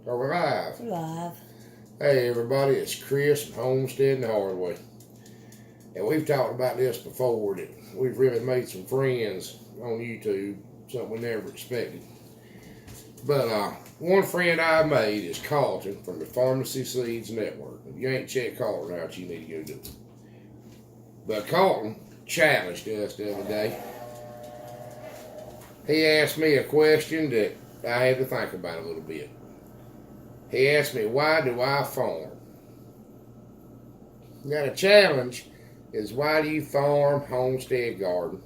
Are we live? We're live. Hey everybody, it's Chris from Homestead the Hard Way. And we've talked about this before, that we've really made some friends on YouTube, something we never expected. But one friend I made is Carlton from the Pharmacy Seeds Network. If you ain't checked Carlton out, you need to go do it. But Carlton challenged us the other day. He asked me a question that I had to think about a little bit. He asked me, why do I farm? Now the challenge is, why do you farm, homestead, garden?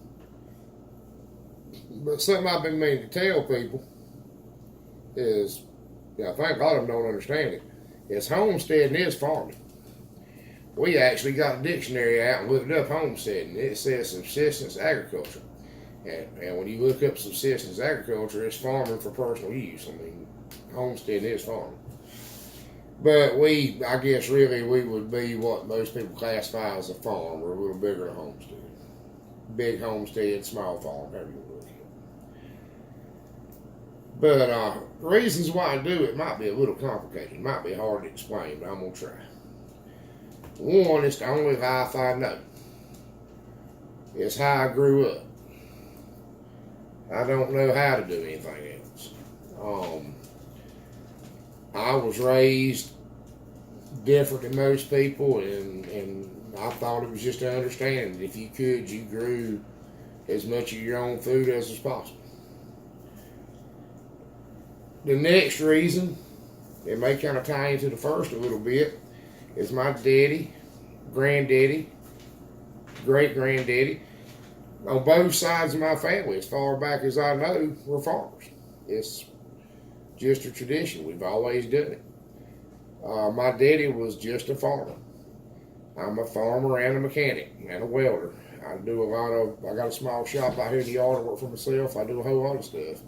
But something I've been meaning to tell people is, I think a lot of them don't understand it, is homesteading is farming. We actually got a dictionary out and looked up homesteading. It says subsistence agriculture. And when you look up subsistence agriculture, it's farming for personal use. I mean, homesteading is farming. But I guess really we would be what most people classify as a farm. We're a little bigger than a homestead. Big homestead, small farm, however you look at it. But reasons why I do it might be a little complicated. It might be hard to explain, but I'm going to try. One, it's the only life I know. It's how I grew up. I don't know how to do anything else. I was raised different than most people, and I thought it was just to understand that if you could, you grew as much of your own food as was possible. The next reason, it may kind of tie into the first a little bit, is my daddy, granddaddy, great-granddaddy, on both sides of my family, as far back as I know, were farmers. It's just a tradition. We've always done it. My daddy was just a farmer. I'm a farmer and a mechanic and a welder. I got a small shop out here in the yard. I work for myself. I do a whole lot of stuff,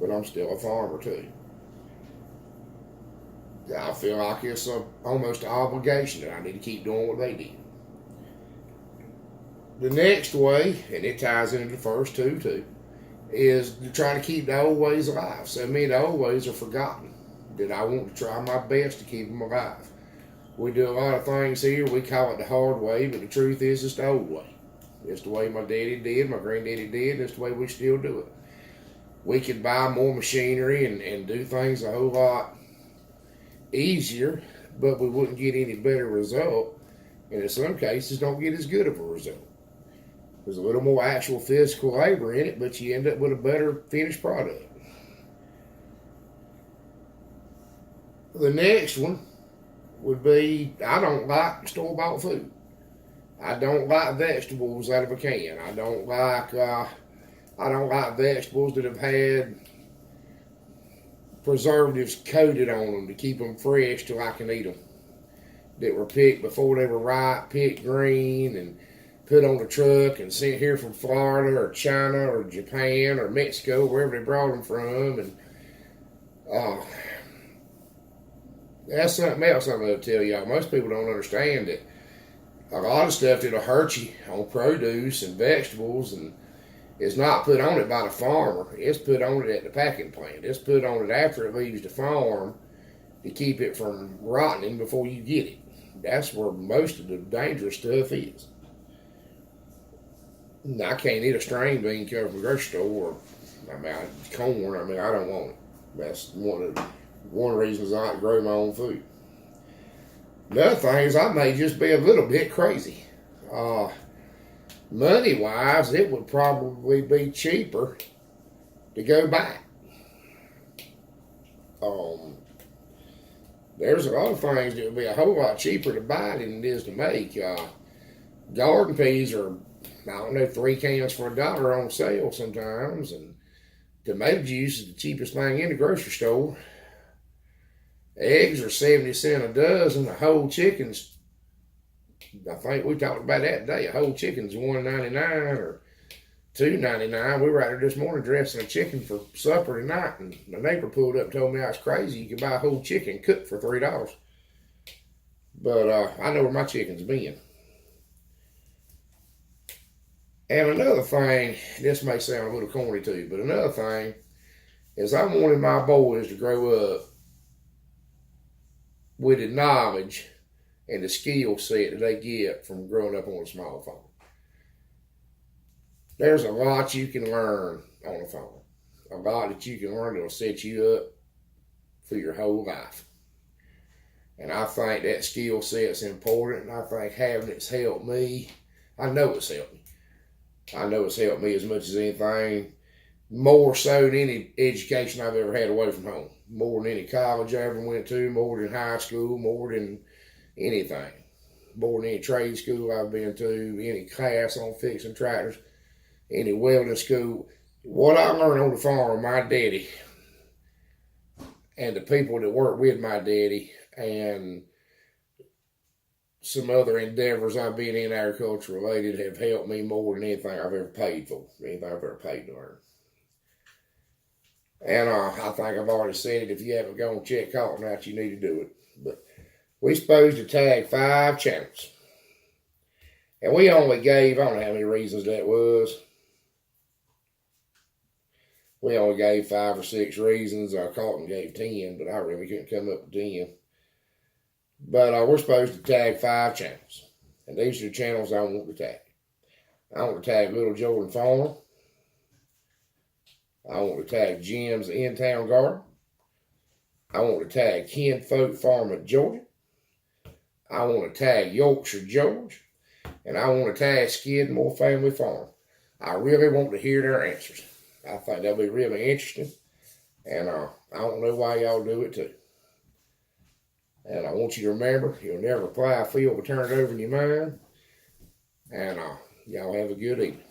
but I'm still a farmer too. I feel like it's almost an obligation that I need to keep doing what they did. The next way, and it ties into the first two too, is to try to keep the old ways alive. So many of the old ways are forgotten, that I want to try my best to keep them alive. We do a lot of things here, we call it the hard way, but the truth is it's the old way. It's the way my daddy did, my granddaddy did, and it's the way we still do it. We could buy more machinery and do things a whole lot easier, but we wouldn't get any better result, and in some cases don't get as good of a result. There's a little more actual physical labor in it, but you end up with a better finished product. The next one would be, I don't like store-bought food. I don't like vegetables out of a can. I don't like vegetables that have had preservatives coated on them to keep them fresh till I can eat them. That were picked before they were ripe, picked green, and put on the truck and sent here from Florida or China or Japan or Mexico, wherever they brought them from. And that's something else I'm going to tell y'all. Most people don't understand that a lot of stuff that'll hurt you on produce and vegetables, and it's not put on it by the farmer. It's put on it at the packing plant. It's put on it after it leaves the farm to keep it from rotting before you get it. That's where most of the dangerous stuff is. I can't eat a string bean coming from the grocery store. Corn. I don't want it. That's one of the reasons I like to grow my own food. Another thing is, I may just be a little bit crazy. Money-wise, it would probably be cheaper to go buy. There's a lot of things that would be a whole lot cheaper to buy than it is to make. Garden peas are, 3 cans for $1 on sale sometimes, and tomato juice is the cheapest thing in the grocery store. Eggs are 70 cents a dozen. A whole chicken's, I think we talked about that today, a whole chicken's $1.99 or $2.99. We were out there this morning dressing a chicken for supper tonight, and my neighbor pulled up and told me I was crazy. You could buy a whole chicken cooked for $3. But I know where my chicken's been. And another thing, this may sound a little corny too, but another thing is I wanted my boys to grow up with the knowledge and the skill set that they get from growing up on a small farm. There's a lot you can learn on a farm. A lot that you can learn that'll set you up for your whole life. And I think that skill set's important, and I think having it's helped me. I know it's helped me. I know it's helped me as much as anything, more so than any education I've ever had away from home. More than any college I ever went to, more than high school, more than anything. More than any trade school I've been to, any class on fixing tractors, any welding school. What I learned on the farm, my daddy, and the people that work with my daddy, and some other endeavors I've been in agriculture related have helped me more than anything I've ever paid for, anything I've ever paid to learn. And I think I've already said it. If you haven't gone and checked Colton out, you need to do it. But we're supposed to tag 5 channels. And we only gave, I don't know how many reasons that was. We only gave 5 or 6 reasons. Colton gave 10, but I really couldn't come up with 10. But we're supposed to tag 5 channels. And these are the channels I want to tag. I want to tag Little Jordan Farm. I want to tag Jim's In-Town Garden. I want to tag Kinfolk Farm at Georgia. I want to tag Yorkshire George. And I want to tag Skidmore Family Farm. I really want to hear their answers. I think that'll be really interesting. And I don't know why y'all do it too. And I want you to remember, you'll never apply a field but turn it over in your mind. And y'all have a good evening.